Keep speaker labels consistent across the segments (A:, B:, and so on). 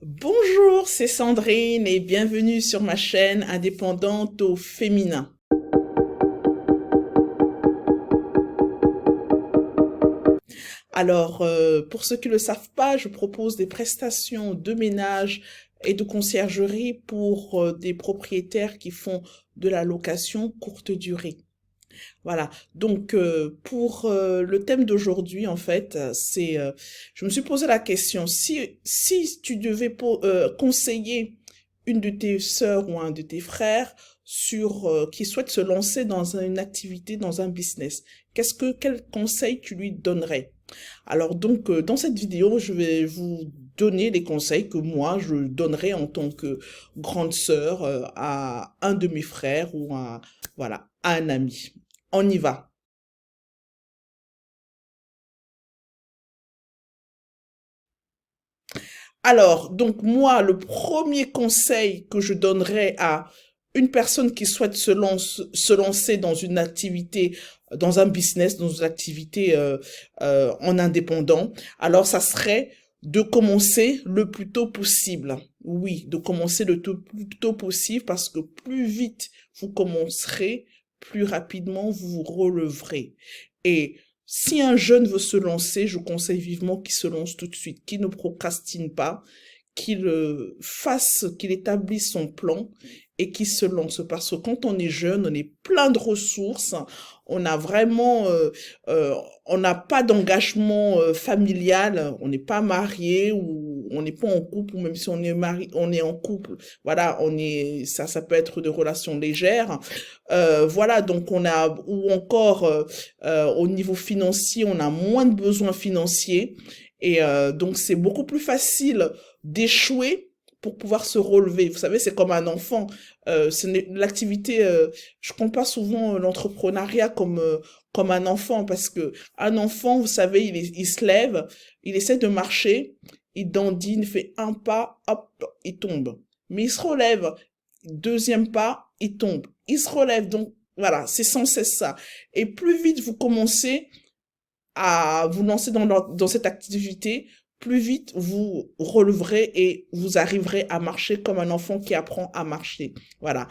A: Bonjour, c'est Sandrine et bienvenue sur ma chaîne indépendante au féminin. Alors, pour ceux qui ne le savent pas, je propose des prestations de ménage et de conciergerie pour des propriétaires qui font de la location courte durée. Voilà. Donc, pour le thème d'aujourd'hui, en fait, je me suis posé la question, si tu devais conseiller une de tes sœurs ou un de tes frères qui souhaite se lancer dans une activité, dans un business, quel conseil tu lui donnerais? Alors donc, dans cette vidéo, je vais vous donner les conseils que moi, je donnerais en tant que grande sœur à un de mes frères voilà, à un ami. On y va. Alors, donc moi, le premier conseil que je donnerais à une personne qui souhaite se lancer dans une activité, dans un business, dans une activité en indépendant, alors ça serait de commencer le plus tôt possible. Oui, de commencer plus tôt possible parce que plus vite vous commencerez, plus rapidement vous vous releverez. Et si un jeune veut se lancer, je conseille vivement qu'il se lance tout de suite, qu'il ne procrastine pas, qu'il établisse son plan et qu'il se lance. Parce que quand on est jeune, on est plein de ressources, on a vraiment, euh, on n'a pas d'engagement familial, on n'est pas marié ou on n'est pas en couple, ou même si on est marié, on est en couple. Voilà, ça peut être de relations légères. Voilà, donc ou encore au niveau financier, on a moins de besoins financiers et donc c'est beaucoup plus facile d'échouer pour pouvoir se relever. Vous savez, c'est comme un enfant. L'activité, je compare souvent l'entrepreneuriat comme un enfant parce que un enfant, vous savez, il se lève, il essaie de marcher, il dandine, il fait un pas, hop, il tombe. Mais il se relève, deuxième pas, il tombe. Il se relève, donc voilà, c'est sans cesse ça. Et plus vite vous commencez à vous lancer dans cette activité, plus vite vous releverez et vous arriverez à marcher comme un enfant qui apprend à marcher. Voilà.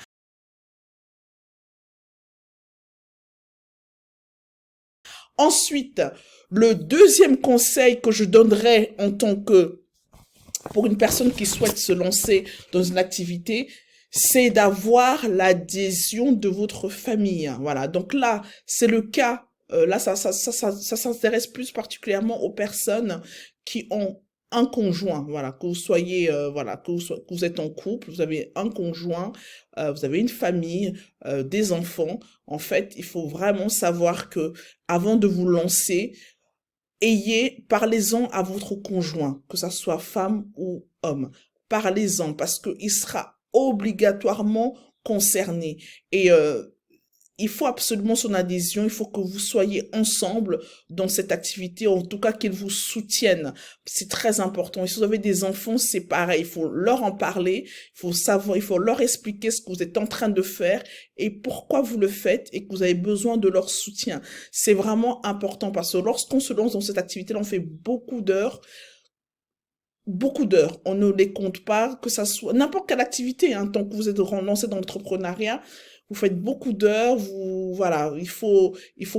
A: Ensuite, le deuxième conseil que je donnerais pour une personne qui souhaite se lancer dans une activité, c'est d'avoir l'adhésion de votre famille. Voilà. Donc là, c'est le cas. Là, ça s'intéresse plus particulièrement aux personnes qui ont un conjoint. Voilà, que vous soyez, voilà, que vous êtes en couple, vous avez un conjoint, vous avez une famille, des enfants. En fait, il faut vraiment savoir que avant de vous lancer, parlez-en à votre conjoint, que ça soit femme ou homme. Parlez-en parce qu'il sera obligatoirement concerné. Et il faut absolument son adhésion, il faut que vous soyez ensemble dans cette activité, en tout cas qu'ils vous soutiennent. C'est très important. Et si vous avez des enfants, c'est pareil, il faut leur en parler, il faut savoir, il faut leur expliquer ce que vous êtes en train de faire et pourquoi vous le faites et que vous avez besoin de leur soutien. C'est vraiment important parce que lorsqu'on se lance dans cette activité-là, on fait beaucoup d'heures. On ne les compte pas, que ça soit n'importe quelle activité, hein, tant que vous êtes lancé dans l'entrepreneuriat, vous faites beaucoup d'heures, voilà, il faut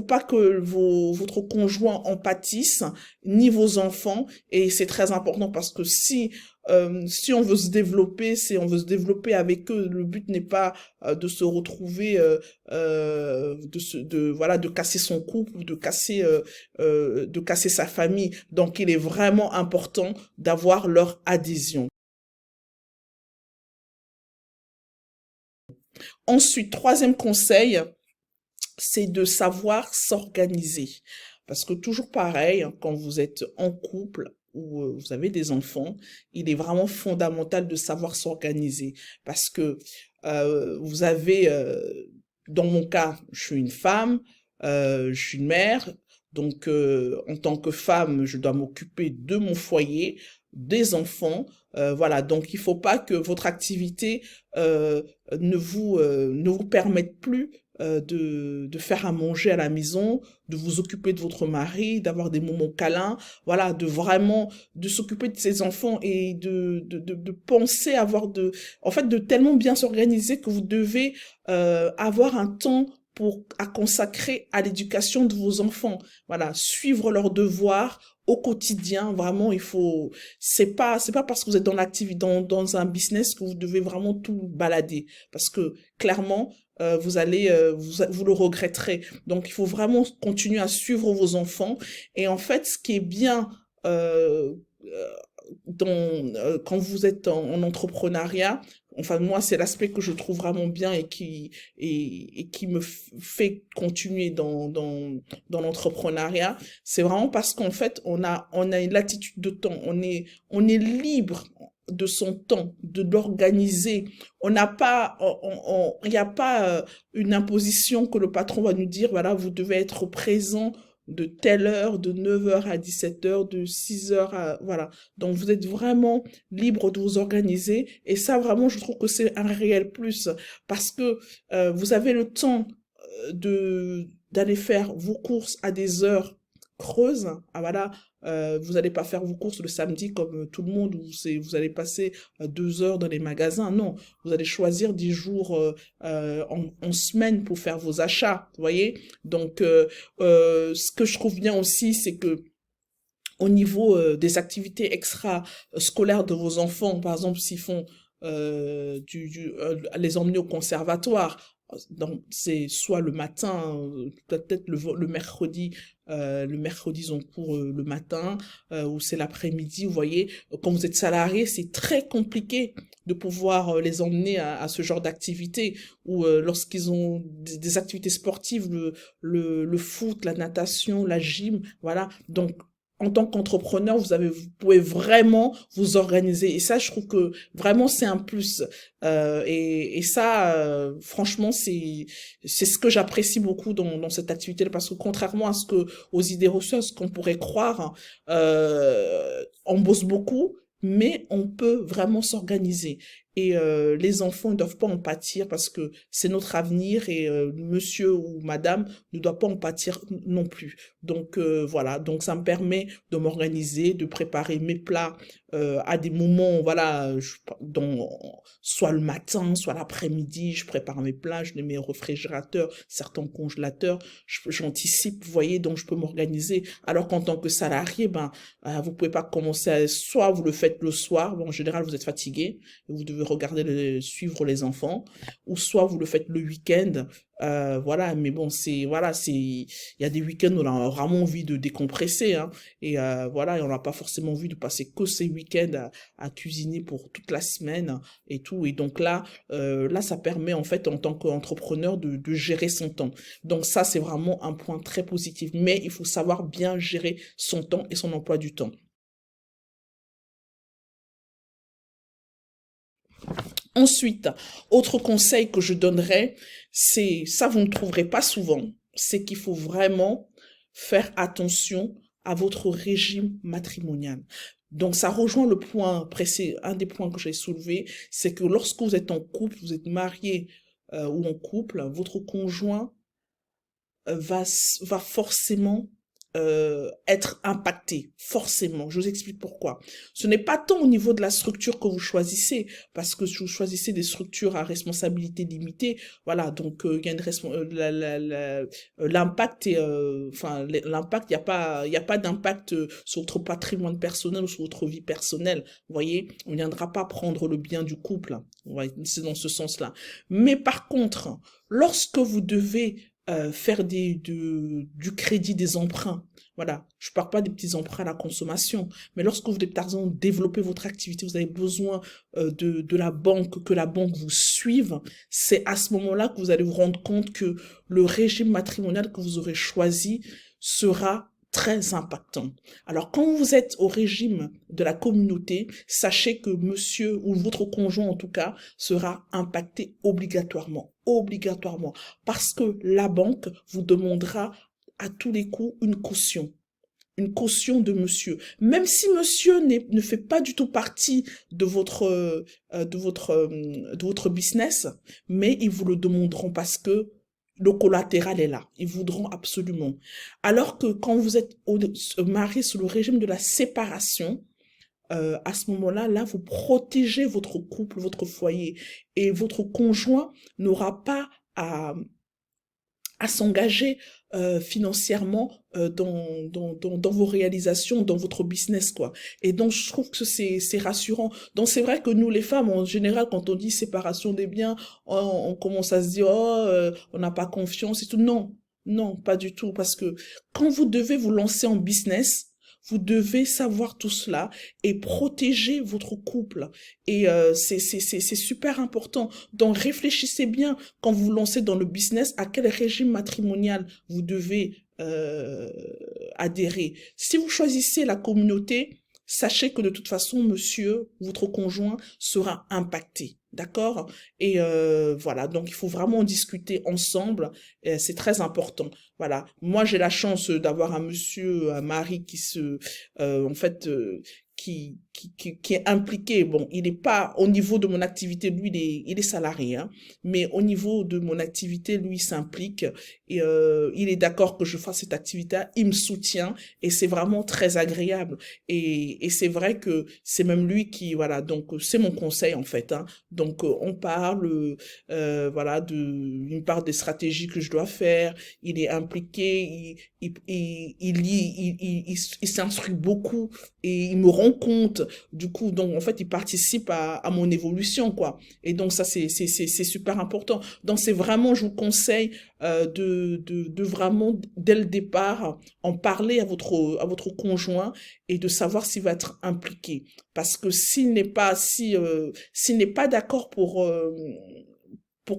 A: pas que votre conjoint en pâtisse, ni vos enfants, et c'est très important parce que si on veut se développer, si on veut se développer avec eux, le but n'est pas de se retrouver, voilà, de casser son couple ou de casser sa famille. Donc, il est vraiment important d'avoir leur adhésion. Ensuite, troisième conseil, c'est de savoir s'organiser. Parce que toujours pareil, hein, quand vous êtes en couple ou vous avez des enfants, il est vraiment fondamental de savoir s'organiser. Parce que vous avez, dans mon cas, je suis une femme, je suis une mère, donc en tant que femme, je dois m'occuper de mon foyer, des enfants, voilà. Donc il faut pas que votre activité ne vous permette plus de faire à manger à la maison, de vous occuper de votre mari, d'avoir des moments câlins, voilà, de vraiment, de s'occuper de ses enfants et de penser avoir en fait, de tellement bien s'organiser que vous devez avoir un temps à consacrer à l'éducation de vos enfants. Voilà, suivre leurs devoirs au quotidien. Vraiment, c'est pas parce que vous êtes dans un business que vous devez vraiment tout balader. Parce que, clairement, vous le regretterez. Donc, il faut vraiment continuer à suivre vos enfants. Et en fait, ce qui est bien, quand vous êtes en entrepreneuriat, enfin moi c'est l'aspect que je trouve vraiment bien et qui me fait continuer dans l'entrepreneuriat, c'est vraiment parce qu'en fait on a une latitude de temps, on est libre de son temps, de l'organiser. On n'a pas, il n'y a pas une imposition que le patron va nous dire, voilà, vous devez être présent de telle heure, de 9 heures à 17 heures, de 6 heures à... Voilà. Donc, vous êtes vraiment libre de vous organiser. Et ça, vraiment, je trouve que c'est un réel plus. Parce que vous avez le temps d'aller faire vos courses à des heures creuses. Ah, voilà. Vous n'allez pas faire vos courses le samedi comme tout le monde, vous allez passer 2 heures dans les magasins. Non, vous allez choisir des jours en semaine pour faire vos achats. Vous voyez? Donc, ce que je trouve bien aussi, c'est que au niveau des activités extra-scolaires de vos enfants, par exemple, s'ils font les emmener au conservatoire, donc c'est soit le matin, peut-être le mercredi, le mercredi ils ont cours le matin, ou c'est l'après-midi, vous voyez. Quand vous êtes salarié, c'est très compliqué de pouvoir les emmener à ce genre d'activité, ou lorsqu'ils ont des activités sportives, le foot, la natation, la gym, voilà. Donc en tant qu'entrepreneur, vous pouvez vraiment vous organiser. Et ça, je trouve que vraiment, c'est un plus. Et ça, franchement, c'est ce que j'apprécie beaucoup dans cette activité, parce que contrairement aux idées reçues, à ce qu'on pourrait croire, hein, on bosse beaucoup, mais on peut vraiment s'organiser. Et les enfants ne doivent pas en pâtir parce que c'est notre avenir et monsieur ou madame ne doit pas en pâtir non plus. Donc voilà, donc ça me permet de m'organiser, de préparer mes plats à des moments, voilà, soit le matin, soit l'après-midi, je prépare mes plats, je les mets au réfrigérateur, certains au congélateur, j'anticipe, vous voyez, donc je peux m'organiser. Alors qu'en tant que salarié, ben, vous pouvez pas commencer soit vous le faites le soir, bon, en général vous êtes fatigué, vous devez suivre les enfants, ou soit vous le faites le week-end, voilà, mais bon, il y a des week-ends où on a vraiment envie de décompresser, hein, et voilà, et on n'a pas forcément envie de passer que ces week-ends à cuisiner pour toute la semaine et tout, et donc là, ça permet en fait en tant qu'entrepreneur de gérer son temps. Donc ça, c'est vraiment un point très positif, mais il faut savoir bien gérer son temps et son emploi du temps. Ensuite, autre conseil que je donnerais, c'est, ça vous ne trouverez pas souvent, c'est qu'il faut vraiment faire attention à votre régime matrimonial. Donc, ça rejoint le point précédent, un des points que j'ai soulevé, c'est que lorsque vous êtes en couple, vous êtes marié ou en couple, votre conjoint va forcément être impacté, forcément. Je vous explique pourquoi. Ce n'est pas tant au niveau de la structure que vous choisissez, parce que vous choisissez des structures à responsabilité limitée, voilà, donc il y a l'impact enfin l'impact, il y a pas d'impact sur votre patrimoine personnel ou sur votre vie personnelle, vous voyez, on ne viendra pas prendre le bien du couple, c'est dans ce sens-là. Mais par contre, lorsque vous devez faire du crédit, des emprunts. Voilà, je parle pas des petits emprunts à la consommation, mais lorsque vous êtes, par exemple, développer votre activité, vous avez besoin de la banque, que la banque vous suive, c'est à ce moment-là que vous allez vous rendre compte que le régime matrimonial que vous aurez choisi sera très impactant. Alors, quand vous êtes au régime de la communauté, sachez que monsieur ou votre conjoint, en tout cas, sera impacté obligatoirement. Obligatoirement. Parce que la banque vous demandera à tous les coups une caution de monsieur. Même si monsieur ne fait pas du tout partie de votre business, mais ils vous le demanderont parce que le collatéral est là. Ils voudront absolument. Alors que quand vous êtes marié sous le régime de la séparation, à ce moment-là, là, vous protégez votre couple, votre foyer, et votre conjoint n'aura pas à s'engager financièrement dans vos réalisations, dans votre business, quoi. Et donc, je trouve que c'est rassurant. Donc, c'est vrai que nous, les femmes, en général, quand on dit séparation des biens, on commence à se dire, oh, on n'a pas confiance et tout. Non, non, pas du tout. Parce que quand vous devez vous lancer en business, vous devez savoir tout cela et protéger votre couple. Et c'est super important. Donc, réfléchissez bien quand vous vous lancez dans le business, à quel régime matrimonial vous devez adhérer. Si vous choisissez la communauté, sachez que de toute façon, monsieur, votre conjoint sera impacté. D'accord? Et voilà, donc il faut vraiment en discuter ensemble. C'est très important. Voilà, moi j'ai la chance d'avoir un monsieur, un mari qui en fait, qui est impliqué. Bon, il n'est pas au niveau de mon activité, lui, il est salarié, hein, mais au niveau de mon activité, lui, il s'implique et il est d'accord que je fasse cette activité, il me soutient et c'est vraiment très agréable. Et c'est vrai que c'est même lui qui, voilà, donc c'est mon conseil en fait, hein. Donc on parle, voilà, il me parle des stratégies que je dois faire, il est impliqué, il lit, il s'instruit beaucoup et il me rend compte du coup, donc en fait il participe à mon évolution, quoi. Et donc ça c'est super important. Donc c'est vraiment, je vous conseille de vraiment dès le départ en parler à votre conjoint et de savoir s'il va être impliqué, parce que s'il n'est pas d'accord pour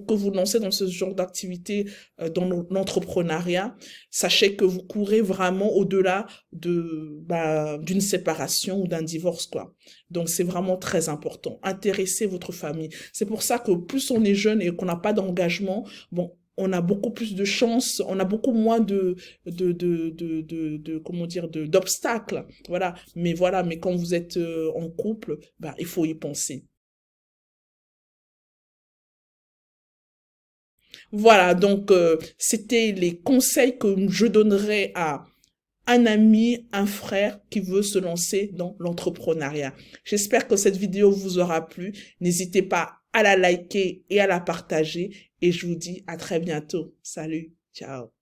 A: que vous lancez dans ce genre d'activité, dans l'entrepreneuriat, sachez que vous courez vraiment au-delà d'une séparation ou d'un divorce, quoi. Donc, c'est vraiment très important. Intéressez votre famille. C'est pour ça que plus on est jeune et qu'on n'a pas d'engagement, bon, on a beaucoup plus de chances, on a beaucoup moins comment dire, d'obstacles. Voilà. Mais quand vous êtes en couple, ben, il faut y penser. Voilà, donc c'était les conseils que je donnerais à un ami, un frère qui veut se lancer dans l'entrepreneuriat. J'espère que cette vidéo vous aura plu. N'hésitez pas à la liker et à la partager. Et je vous dis à très bientôt. Salut, ciao.